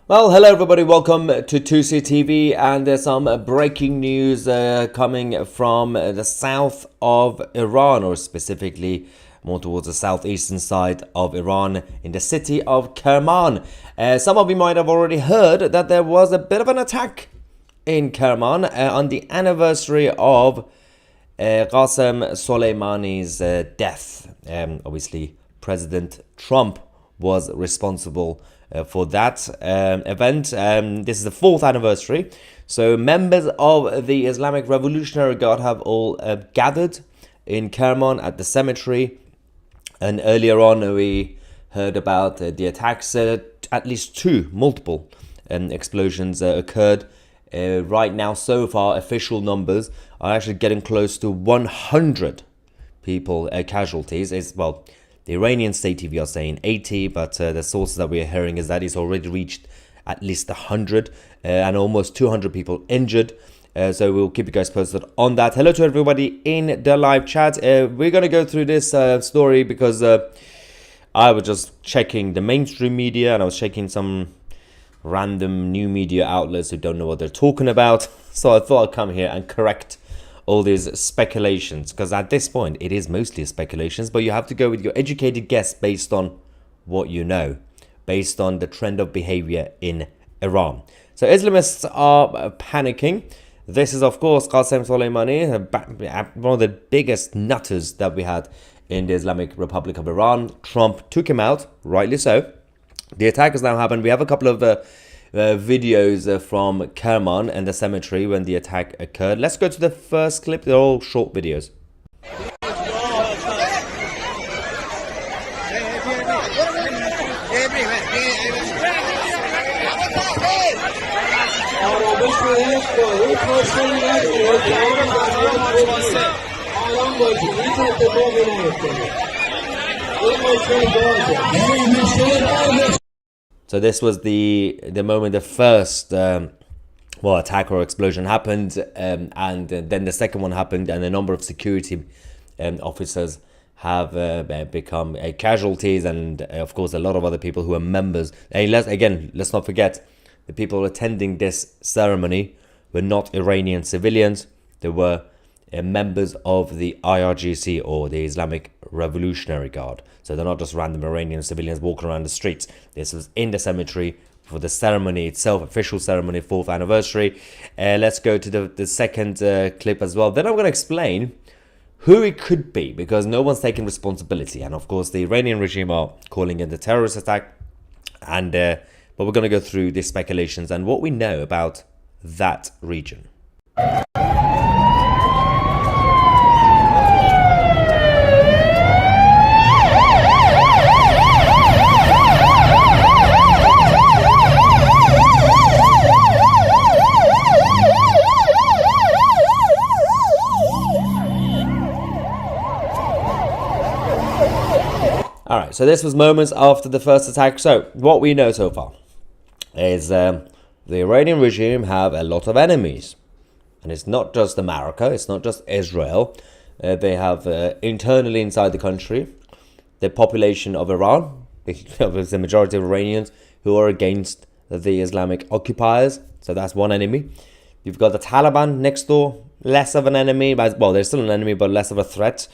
Well, hello everybody, welcome to 2C TV, and there's some breaking news coming from the south of Iran, or specifically more towards the southeastern side of Iran, in the city of Kerman. Some of you might have already heard that there was a bit of an attack in Kerman on the anniversary of Qasem Soleimani's death. Obviously, President Trump was responsible for that event. This is the 4th anniversary. So members of the Islamic Revolutionary Guard have all gathered in Kerman at the cemetery. And earlier on, we heard about the attacks. At least multiple explosions occurred. Right now, so far, official numbers are actually getting close to 100 people casualties. The Iranian state TV are saying 80, but the sources that we're hearing is that it's already reached at least 100 and almost 200 people injured. So we'll keep you guys posted on that. Hello to everybody in the live chat. We're going to go through this story because I was just checking the mainstream media and I was checking some random new media outlets who don't know what they're talking about. So I thought I'd come here and correct all these speculations, because at this point it is mostly speculations, but you have to go with your educated guess based on what you know, based on the trend of behavior in Iran. So Islamists are panicking. This is, of course, Qasem Soleimani, one of the biggest nutters that we had in the Islamic Republic of Iran. Trump took him out, rightly so. The attack has now happened. We have a couple of videos from Kerman and the cemetery when the attack occurred. Let's go to the first clip. They're all short videos. So this was the moment the first attack or explosion happened, and then the second one happened, and a number of security officers have become casualties, and of course a lot of other people who are members. And let's not forget, the people attending this ceremony were not Iranian civilians. They were members of the IRGC, or the Islamic Revolutionary Guard. So they're not just random Iranian civilians walking around the streets. This was in the cemetery for the ceremony itself, official ceremony, 4th anniversary. Let's go to the second clip as well. Then I'm going to explain who it could be, because no one's taking responsibility. And of course, the Iranian regime are calling it a terrorist attack. But we're going to go through the speculations and what we know about that region. Alright, so this was moments after the first attack. So what we know so far is the Iranian regime have a lot of enemies. And it's not just America, it's not just Israel. They have internally inside the country, the population of Iran, the majority of Iranians who are against the Islamic occupiers. So that's one enemy. You've got the Taliban next door, less of an enemy. Well, they're still an enemy, but less of a threat.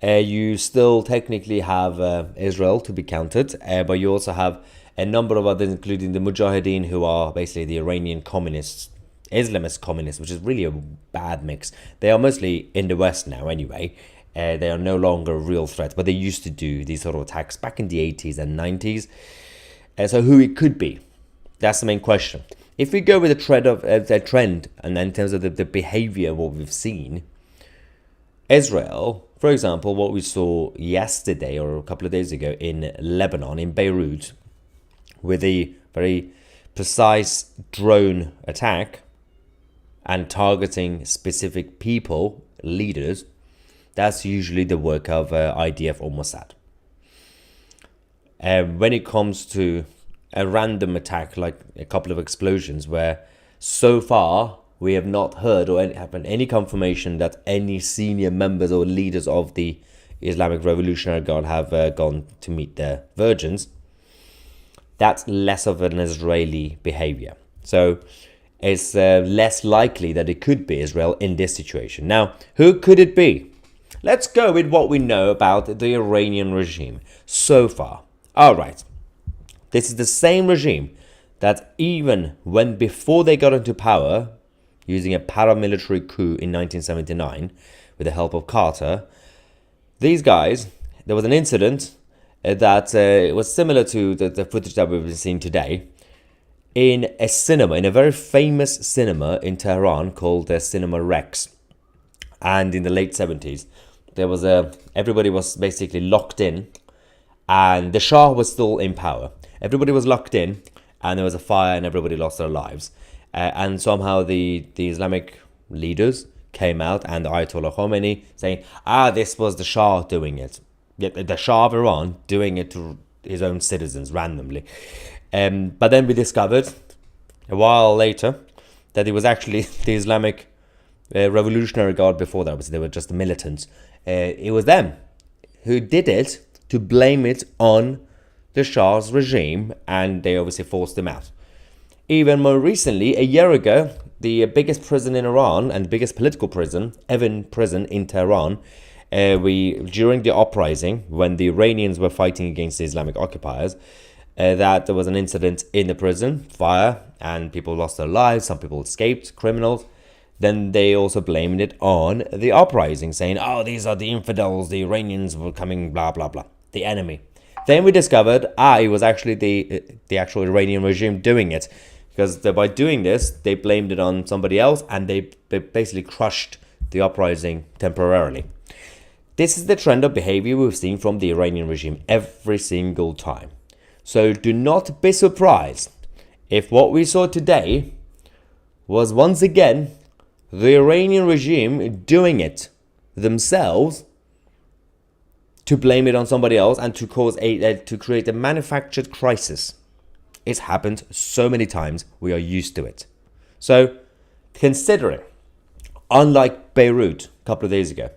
You still technically have Israel to be counted, but you also have a number of others, including the Mujahideen, who are basically the Iranian communists, Islamist communists, which is really a bad mix. They are mostly in the West now anyway. They are no longer a real threat, but they used to do these sort of attacks back in the 80s and 90s. So who it could be, that's the main question. If we go with the trend, and then in terms of the behavior, what we've seen, Israel, for example, what we saw yesterday or a couple of days ago in Lebanon, in Beirut, with a very precise drone attack and targeting specific people, leaders, that's usually the work of IDF or Mossad. When it comes to a random attack, like a couple of explosions, where so far we have not heard or any confirmation that any senior members or leaders of the Islamic Revolutionary Guard have gone to meet their virgins. that's less of an Israeli behavior. So it's less likely that it could be Israel in this situation. Now, who could it be? Let's go with what we know about the Iranian regime so far. All right. This is the same regime that even when before they got into power, using a paramilitary coup in 1979 with the help of Carter, these guys, there was an incident that was similar to the footage that we've been seeing today in a cinema, in a very famous cinema in Tehran called the Cinema Rex. And in the late 70s, there was everybody was basically locked in, and the Shah was still in power. Everybody was locked in, and there was a fire, and everybody lost their lives. And somehow the Islamic leaders came out, and the Ayatollah Khomeini saying, this was the Shah doing it. The Shah of Iran doing it to his own citizens randomly. But then we discovered a while later that it was actually the Islamic Revolutionary Guard before that. Obviously, they were just the militants. It was them who did it to blame it on the Shah's regime, and they obviously forced him out. Even more recently, a year ago, the biggest prison in Iran and biggest political prison, Evin prison in Tehran, during the uprising, when the Iranians were fighting against the Islamic occupiers, that there was an incident in the prison, fire, and people lost their lives, some people escaped, criminals. Then they also blamed it on the uprising, saying, these are the infidels, the Iranians were coming, blah, blah, blah, the enemy. Then we discovered, it was actually the actual Iranian regime doing it. Because by doing this, they blamed it on somebody else, and they basically crushed the uprising temporarily. This is the trend of behavior we've seen from the Iranian regime every single time. So do not be surprised if what we saw today was once again the Iranian regime doing it themselves to blame it on somebody else and to cause to create a manufactured crisis. It's happened so many times, we are used to it. So, considering, unlike Beirut a couple of days ago,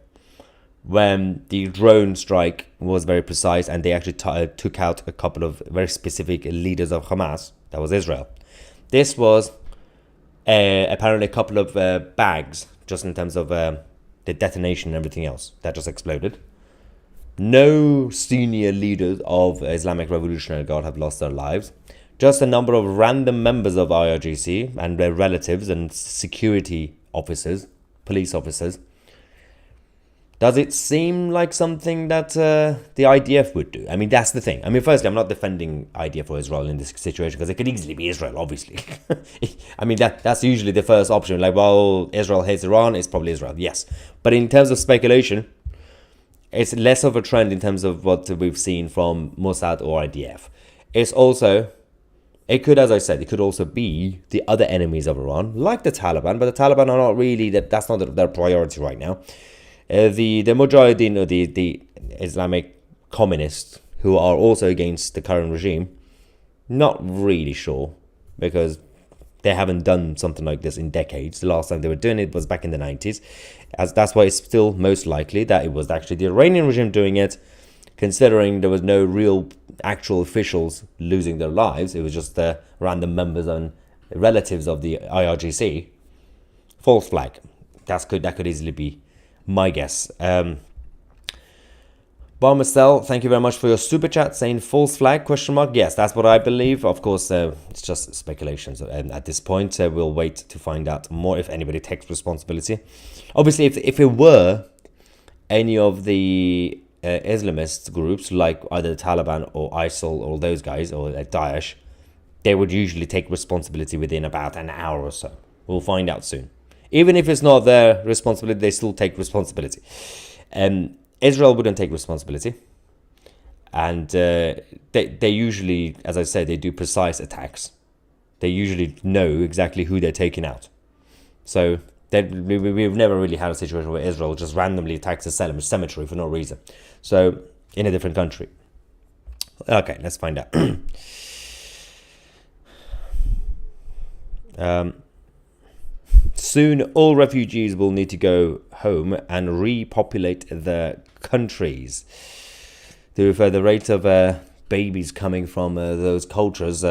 when the drone strike was very precise and they actually took out a couple of very specific leaders of Hamas, that was Israel. This was apparently a couple of bags, just in terms of the detonation and everything else, that just exploded. No senior leaders of Islamic Revolutionary Guard have lost their lives. Just a number of random members of IRGC and their relatives and security officers, police officers. Does it seem like something that the IDF would do? I mean, that's the thing. I mean, firstly, I'm not defending IDF or Israel in this situation, because it could easily be Israel, obviously. I mean, that's usually the first option. Like, well, Israel hates Iran, it's probably Israel, yes. But in terms of speculation, it's less of a trend in terms of what we've seen from Mossad or IDF. It's also... It could, as I said, it could also be the other enemies of Iran, like the Taliban, but the Taliban are not really, that's not their priority right now. The Mujahideen, or the Islamic communists, who are also against the current regime, not really sure, because they haven't done something like this in decades. The last time they were doing it was back in the 90s. That's why it's still most likely that it was actually the Iranian regime doing it, considering there was no real actual officials losing their lives. It was just the random members and relatives of the IRGC. False flag. That could easily be my guess. Barmestel, thank you very much for your super chat saying false flag, question mark. Yes, that's what I believe. Of course, it's just speculations at this point. We'll wait to find out more if anybody takes responsibility. Obviously, if it were any of the Islamist groups, like either the Taliban or ISIL or those guys, or Daesh, they would usually take responsibility within about an hour or so. We'll find out soon. Even if it's not their responsibility, they still take responsibility. Israel wouldn't take responsibility. And they usually, as I said, they do precise attacks. They usually know exactly who they're taking out. So we've never really had a situation where Israel just randomly attacks a cemetery for no reason. So, in a different country. Okay, let's find out. Soon, all refugees will need to go home and repopulate the countries. The rate of babies coming from those cultures.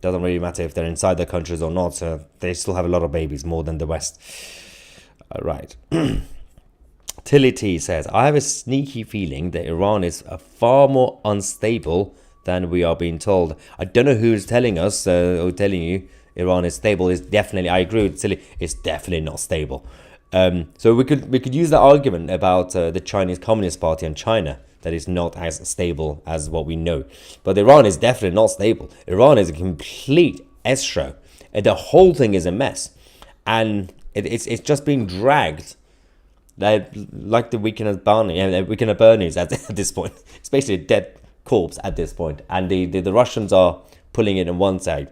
Doesn't really matter if they're inside their countries or not. They still have a lot of babies, more than the West. Right. Tilly T says, I have a sneaky feeling that Iran is far more unstable than we are being told. I don't know who's telling us or telling you Iran is stable. It's definitely, I agree with Tilly, it's definitely not stable. So we could use that argument about the Chinese Communist Party and China, that is not as stable as what we know. But Iran is definitely not stable. Iran is a complete S-show. The whole thing is a mess. And it's just being dragged like the Weekend at Bernie's at this point. It's basically a dead corpse at this point. And the Russians are pulling it on one side.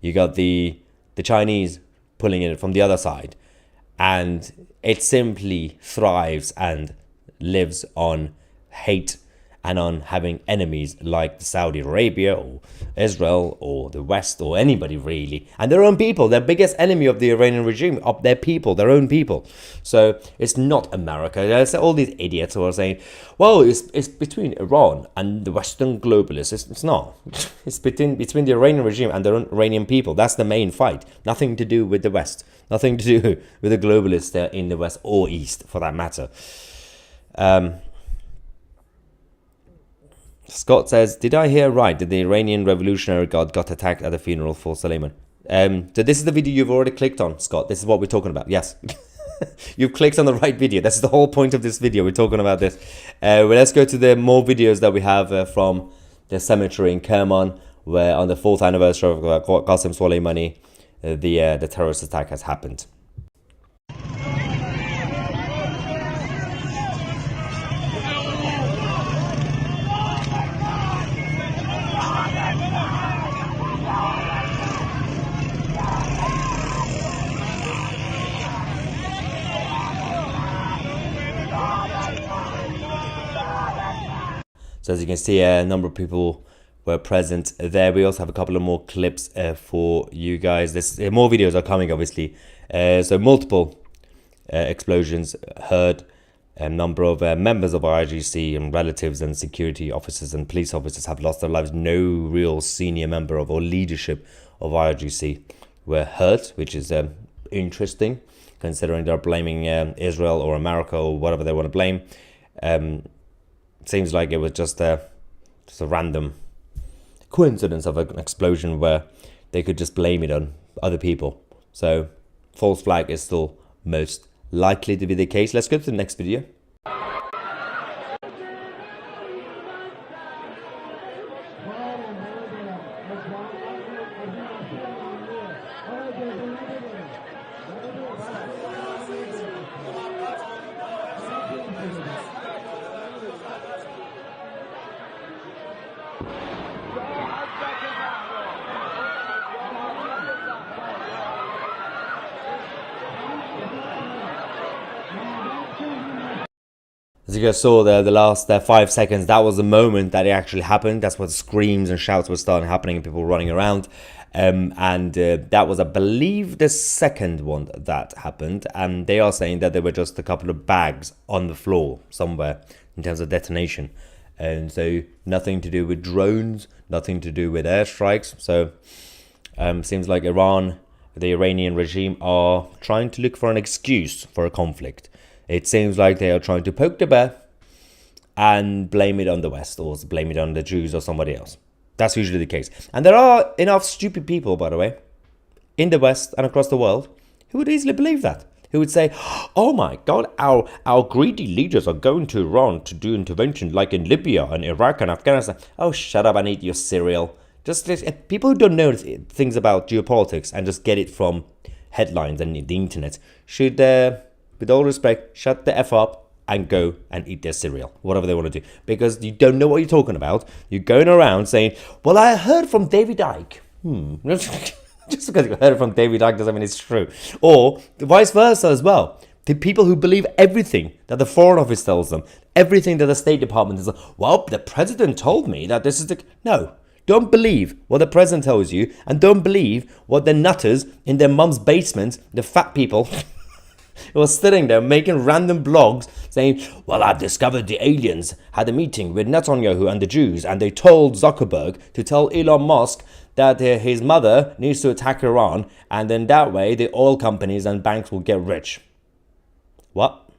You got the Chinese pulling it from the other side. And it simply thrives and lives on hate and on having enemies like Saudi Arabia or Israel or the West or anybody really, and their own people. Their biggest enemy of the Iranian regime of their people, their own people. So it's not America. There's all these idiots who are saying, well, it's between Iran and the Western globalists. It's not. It's between the Iranian regime and their own Iranian people. That's the main fight. Nothing to do with the West. Nothing to do with the globalists there in the West or East, for that matter. Scott says, did I hear right that the Iranian Revolutionary Guard got attacked at the funeral for Soleimani? So this is the video you've already clicked on, Scott. This is what we're talking about. Yes. You've clicked on the right video. That's the whole point of this video. We're talking about this. Well, let's go to the more videos that we have from the cemetery in Kerman, where on the 4th anniversary of Qasem Soleimani, the terrorist attack has happened. So as you can see, a number of people were present there. We also have a couple of more clips for you guys. More videos are coming, obviously. So multiple explosions heard. A number of members of IRGC and relatives and security officers and police officers have lost their lives. No real senior member of or leadership of IRGC were hurt, which is interesting, considering they're blaming Israel or America or whatever they want to blame. Seems like it was just a random coincidence of an explosion where they could just blame it on other people. So false flag is still most likely to be the case. Let's go to the next video. As you guys saw there, the last 5 seconds, that was the moment that it actually happened. That's what screams and shouts were starting happening and people running around. That was, I believe, the second one that happened. And they are saying that there were just a couple of bags on the floor somewhere in terms of detonation. And so nothing to do with drones, nothing to do with airstrikes. So seems like Iran, the Iranian regime, are trying to look for an excuse for a conflict. It seems like they are trying to poke the bear and blame it on the West or blame it on the Jews or somebody else. That's usually the case. And there are enough stupid people, by the way, in the West and across the world who would easily believe that. Who would say, oh my God, our greedy leaders are going to Iran to do intervention like in Libya and Iraq and Afghanistan. Oh, shut up and eat your cereal. Just people who don't know things about geopolitics and just get it from headlines and the internet should... with all respect, shut the F up and go and eat their cereal, whatever they want to do. Because you don't know what you're talking about. You're going around saying, well, I heard from David Icke. Just because you heard it from David Icke doesn't mean it's true. Or vice versa as well. The people who believe everything that the Foreign Office tells them, everything that the State Department is like, well, the President told me that this is the... No. Don't believe what the President tells you, and don't believe what the nutters in their mum's basement, the fat people... He was sitting there making random blogs saying, well, I've discovered the aliens had a meeting with Netanyahu and the Jews, and they told Zuckerberg to tell Elon Musk that his mother needs to attack Iran, and then that way the oil companies and banks will get rich. What?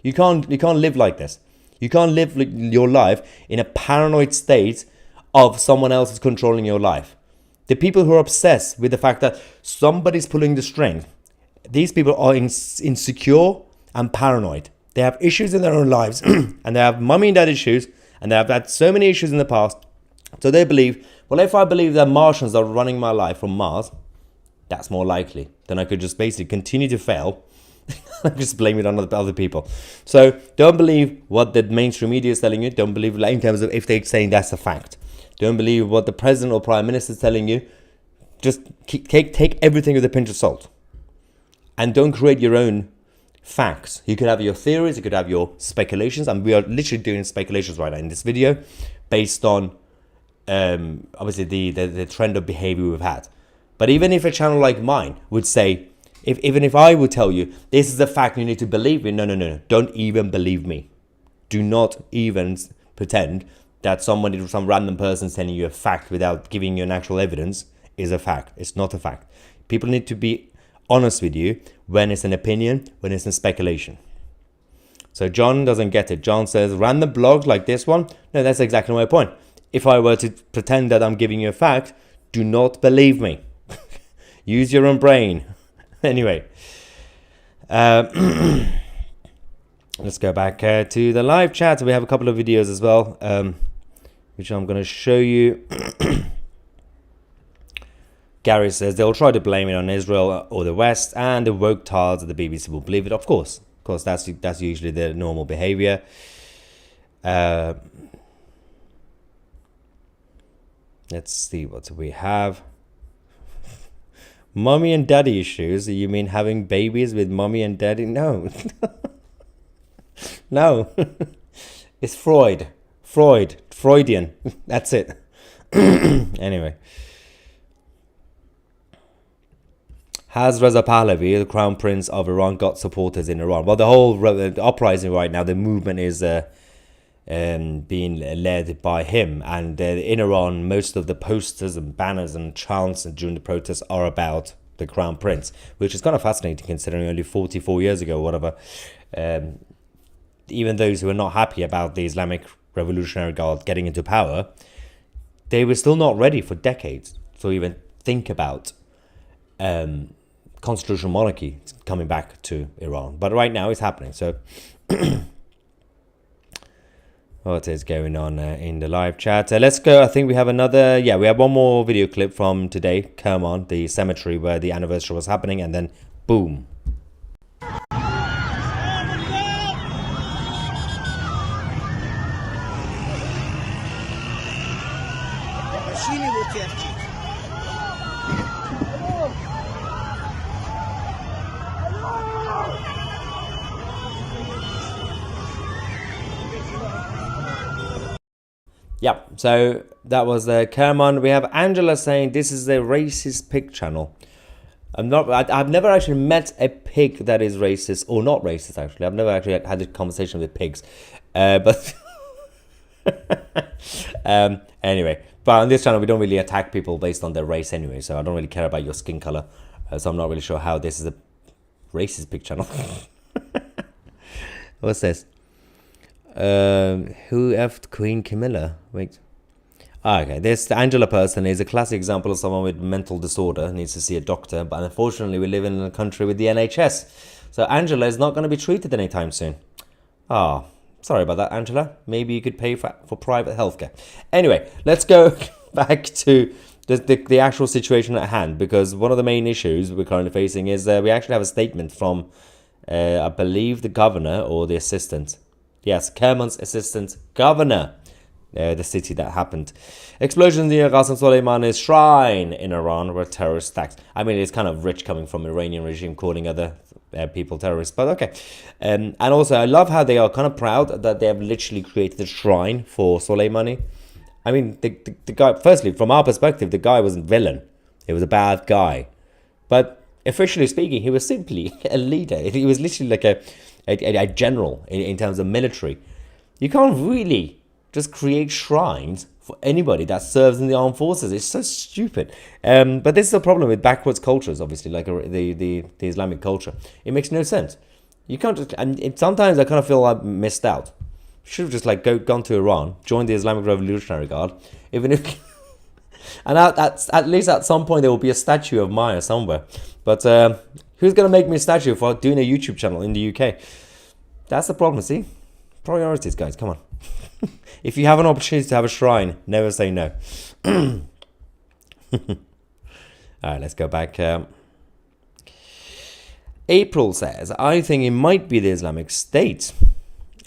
You can't live like this. You can't live your life in a paranoid state of someone else is controlling your life. The people who are obsessed with the fact that somebody's pulling the string, these people are insecure and paranoid. They have issues in their own lives and they have mommy and dad issues, and they have had so many issues in the past. So they believe, well, if I believe that Martians are running my life from Mars, that's more likely. Then I could just basically continue to fail. Just blame it on other people. So don't believe what the mainstream media is telling you. Don't believe in terms of if they're saying that's a fact. Don't believe what the president or prime minister is telling you. Just take everything with a pinch of salt. And don't create your own facts. You could have your theories, you could have your speculations, and we are literally doing speculations right now in this video based on obviously the trend of behavior we've had. But even if a channel like mine would say, even if I would tell you, this is a fact, you need to believe me. No. Don't even believe me. Do not even pretend that some random person telling you a fact without giving you an actual evidence is a fact. It's not a fact. People need to be honest with you when it's an opinion, when it's a speculation. So John doesn't get it. John says, random blogs like this one. No, that's exactly my point. If I were to pretend that I'm giving you a fact, do not believe me. Use your own brain. Anyway, let's go back to the live chat. We have a couple of videos as well, which I'm going to show you. Gary says they'll try to blame it on Israel or the West, and the woke tards of the BBC will believe it. Of course, that's usually the normal behavior. Let's see what we have. Mommy and daddy issues? You mean having babies with mommy and daddy? No. No. It's Freudian. That's it. Anyway. Has Reza Pahlavi, the Crown Prince of Iran, got supporters in Iran? Well, the whole uprising right now, the movement is being led by him, and in Iran most of the posters and banners and chants during the protests are about the Crown Prince, which is kind of fascinating considering only 44 years ago or whatever, even those who were not happy about the Islamic Revolutionary Guard getting into power, they were still not ready for decades to even think about constitutional monarchy coming back to Iran. But right now it's happening. So what is going on in the live chat? Let's go. I think we have another. Yeah, we have one more video clip from today, Kerman, the cemetery where the anniversary was happening, and then boom. Yeah, so that was the Kerman. We have Angela saying this is a racist pig channel. I've never actually met a pig that is racist or not racist. Actually, I've never actually had a conversation with pigs, but anyway. But on this channel, we don't really attack people based on their race anyway. So I don't really care about your skin color. So I'm not really sure how this is a racist pig channel. What's this? Who effed Queen Camilla? Wait. Okay, this Angela person is a classic example of someone with mental disorder, needs to see a doctor, but unfortunately we live in a country with the NHS. So Angela is not going to be treated anytime soon. Ah, sorry about that, Angela. Maybe you could pay for private healthcare. Anyway, let's go back to the actual situation at hand, because one of the main issues we're currently facing is we actually have a statement from, I believe, the governor or the assistant. Yes, Kerman's assistant governor, the city that happened. Explosions near Qasem Soleimani's shrine in Iran were terrorist attacks. I mean, it's kind of rich coming from the Iranian regime calling other people terrorists, but okay. And also, I love how they are kind of proud that they have literally created a shrine for Soleimani. I mean, the guy, firstly, from our perspective, the guy wasn't villain. He was a bad guy. But officially speaking, he was simply a leader. He was literally like a general in terms of military. You can't really just create shrines for anybody that serves in the armed forces. It's so stupid. But this is a problem with backwards cultures, obviously, like the Islamic culture. It makes no sense. You can't just, and sometimes I kind of feel I missed out. Should have just like gone to Iran, joined the Islamic Revolutionary Guard, even if, and at least at some point there will be a statue of Maya somewhere. But who's gonna make me a statue for doing a YouTube channel in the UK? That's the problem. See, priorities, guys. Come on. If you have an opportunity to have a shrine, never say no. All right, let's go back. April says, I think it might be the Islamic State.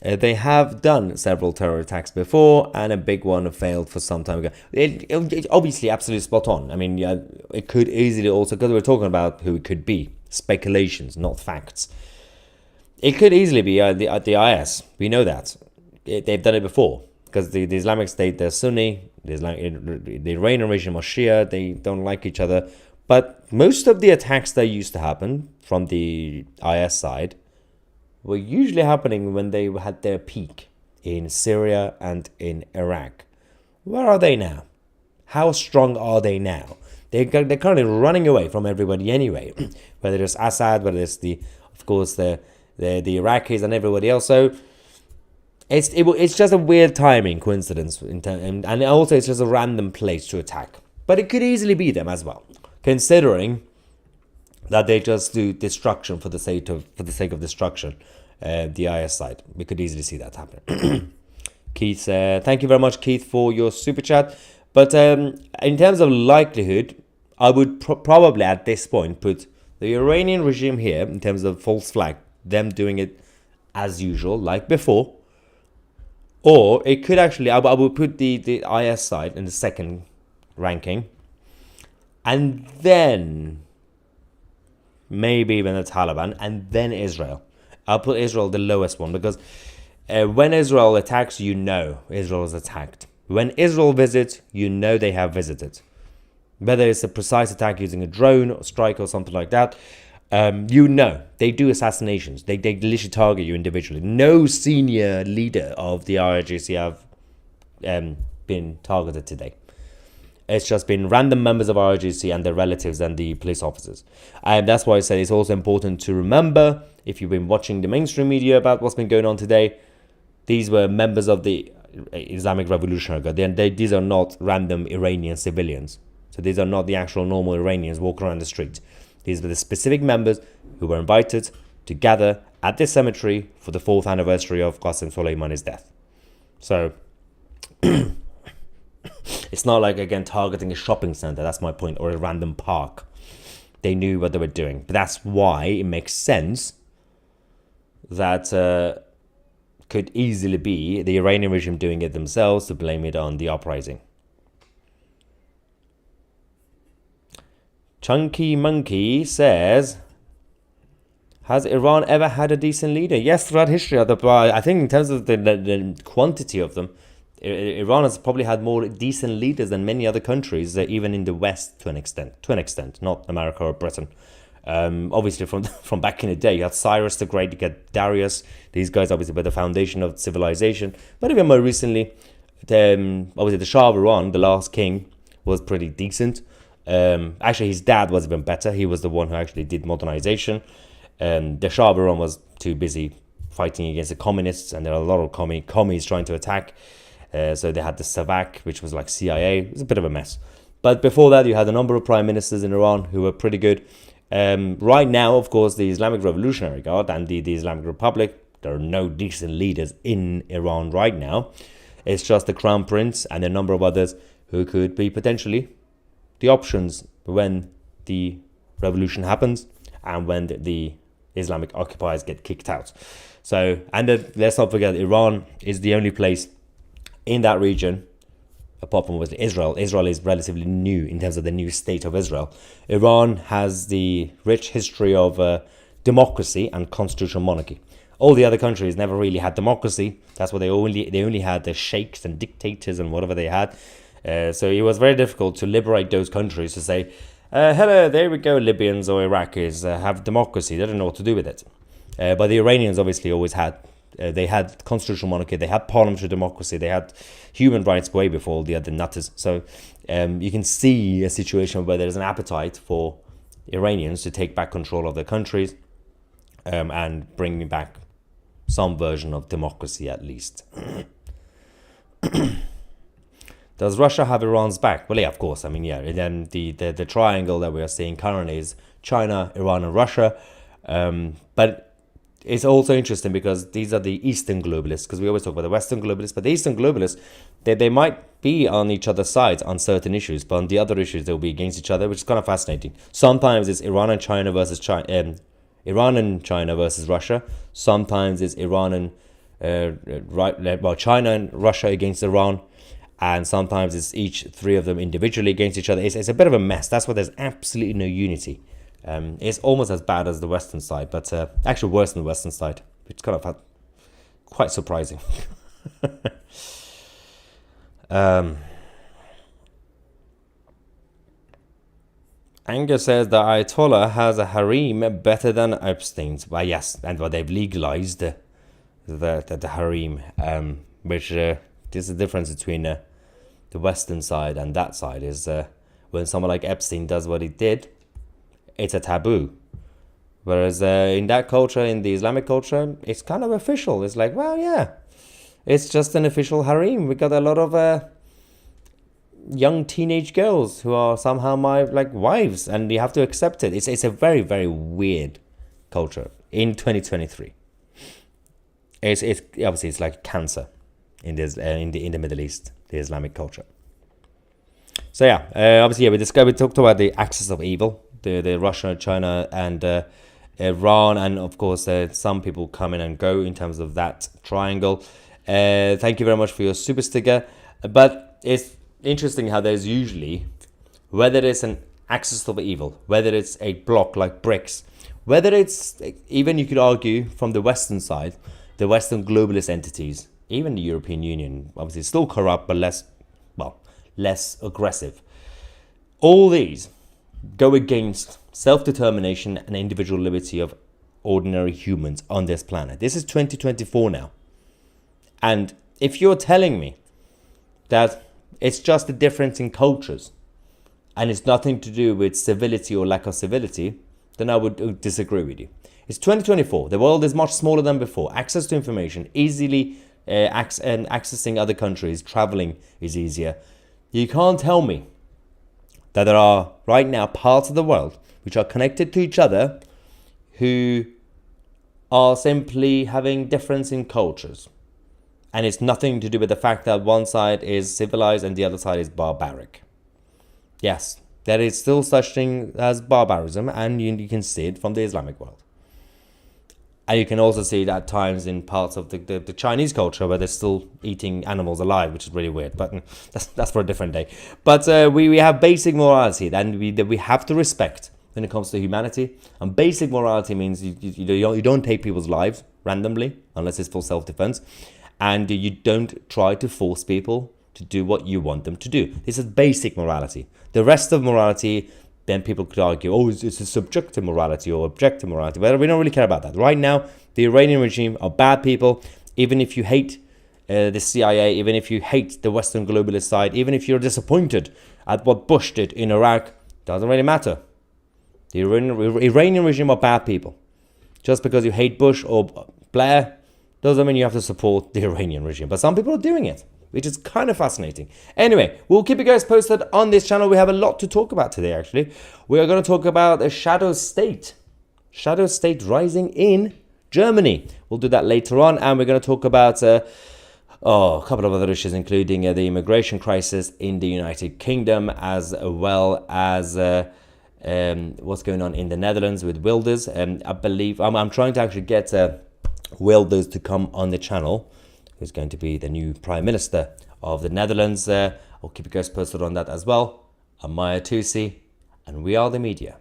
They have done several terror attacks before, and a big one failed for some time ago. It obviously absolutely spot on. I mean, it could easily also, because we're talking about who it could be, speculations, not facts. It could easily be the IS. We know that. They've done it before. Because the Islamic State, they're Sunni, the Iranian regime are Shia, they don't like each other. But most of the attacks that used to happen from the IS side were usually happening when they had their peak in Syria and in Iraq. Where are they now? How strong are they now? They're currently running away from everybody anyway, whether it's Assad, whether it's of course the Iraqis and everybody else. So it's just a weird timing coincidence, and also it's just a random place to attack. But it could easily be them as well, considering that they just do destruction for the sake of destruction. The IS side, we could easily see that happen. Keith, thank you very much, Keith, for your super chat. But in terms of likelihood, I would probably at this point put the Iranian regime here in terms of false flag, them doing it as usual, like before. Or it could actually, I would put the IS side in the second ranking. And then maybe even the Taliban, and then Israel. I'll put Israel the lowest one, because when Israel attacks, you know Israel is attacked. When Israel visits, you know they have visited. Whether it's a precise attack using a drone or strike or something like that, you know they do assassinations. They literally target you individually. No senior leader of the IRGC have been targeted today. It's just been random members of IRGC and their relatives and the police officers. And that's why I say it's also important to remember, if you've been watching the mainstream media about what's been going on today, these were members of the Islamic Revolutionary Guard. These are not random Iranian civilians. So these are not the actual normal Iranians walking around the street. These were the specific members who were invited to gather at this cemetery for the 4th anniversary of Qasem Soleimani's death. So it's not like, again, targeting a shopping center, that's my point, or a random park. They knew what they were doing. But that's why it makes sense that could easily be the Iranian regime doing it themselves to blame it on the uprising. Chunky Monkey says, has Iran ever had a decent leader? Yes, throughout history. I think in terms of the quantity of them, Iran has probably had more decent leaders than many other countries, even in the West to an extent, not America or Britain. Obviously, from back in the day, you had Cyrus the Great, you get Darius. These guys obviously were the foundation of civilization. But even more recently, obviously the Shah of Iran, the last king, was pretty decent. Actually, his dad was even better. He was the one who actually did modernization. The Shah of Iran was too busy fighting against the communists, and there are a lot of commies trying to attack. So they had the Savak, which was like CIA. It was a bit of a mess. But before that, you had a number of prime ministers in Iran who were pretty good. Right now, of course, the Islamic Revolutionary Guard and the Islamic Republic, there are no decent leaders in Iran right now. It's just the Crown Prince and a number of others who could be potentially the options when the revolution happens and when the Islamic occupiers get kicked out. So, and let's not forget, Iran is the only place in that region, apart from Israel. Israel is relatively new in terms of the new state of Israel. Iran has the rich history of democracy and constitutional monarchy. All the other countries never really had democracy. That's why they only had the sheikhs and dictators and whatever they had. So it was very difficult to liberate those countries to say, Hello, there we go. Libyans or Iraqis have democracy. They don't know what to do with it. But the Iranians obviously always had. They had constitutional monarchy. They had parliamentary democracy. They had human rights way before all the other nutters. So you can see a situation where there's an appetite for Iranians to take back control of their countries and bring back some version of democracy at least. Does Russia have Iran's back? Well, yeah, of course. I mean, yeah. Then the triangle that we are seeing currently is China, Iran, and Russia. But it's also interesting because these are the Eastern globalists, because we always talk about the Western globalists, but the Eastern globalists, they might be on each other's sides on certain issues, but on the other issues, they'll be against each other, which is kind of fascinating. Sometimes it's Iran and China versus China, Russia. Sometimes it's China and Russia against Iran. And sometimes it's each three of them individually against each other. It's a bit of a mess. That's why there's absolutely no unity. It's almost as bad as the Western side, but actually worse than the Western side. It's kind of quite surprising. Anger says the Ayatollah has a harem better than Epstein's. Well, yes, and what they've legalized the harem, which there's a difference between the Western side and that side. Is when someone like Epstein does what he did, it's a taboo. Whereas in that culture, in the Islamic culture, it's kind of official. It's like, well, yeah, it's just an official harem. We got a lot of young teenage girls who are somehow my wives, and you have to accept it. It's a very, very weird culture in 2023. It's obviously it's like cancer in the Middle East, the Islamic culture. So yeah, obviously we talked about the axis of evil, the Russia, China, and Iran, and of course some people come in and go in terms of that triangle. Thank you very much for your super sticker. But it's interesting how there's usually, whether it's an axis of evil, whether it's a block like BRICS, whether it's even, you could argue, from the Western side, the Western globalist entities, even the European Union, obviously still corrupt, but less aggressive. All these go against self-determination and individual liberty of ordinary humans on this planet. This is 2024 now. And if you're telling me that it's just a difference in cultures and it's nothing to do with civility or lack of civility, then I would disagree with you. It's 2024. The world is much smaller than before. Access to information, easily accessing other countries, traveling is easier. You can't tell me that there are right now parts of the world which are connected to each other who are simply having difference in cultures. And it's nothing to do with the fact that one side is civilized and the other side is barbaric. Yes, there is still such thing as barbarism, and you can see it from the Islamic world. And you can also see it at times in parts of the Chinese culture where they're still eating animals alive, which is really weird. But that's for a different day. But we have basic morality that we have to respect when it comes to humanity. And basic morality means you don't take people's lives randomly unless it's for self-defense. And you don't try to force people to do what you want them to do. This is basic morality. The rest of morality, then people could argue, oh, it's a subjective morality or objective morality. But we don't really care about that. Right now, the Iranian regime are bad people. Even if you hate the CIA, even if you hate the Western globalist side, even if you're disappointed at what Bush did in Iraq, doesn't really matter. The Iranian regime are bad people. Just because you hate Bush or Blair doesn't mean you have to support the Iranian regime. But some people are doing it, which is kind of fascinating. Anyway, we'll keep you guys posted on this channel. We have a lot to talk about today, actually. We are going to talk about a shadow state. Shadow state rising in Germany. We'll do that later on. And we're going to talk about a couple of other issues, including the immigration crisis in the United Kingdom, as well as what's going on in the Netherlands with Wilders. I believe I'm trying to actually get Wilders to come on the channel, who's going to be the new Prime Minister of the Netherlands. I'll keep you guys posted on that as well. I'm Maya Tusi, and we are the media.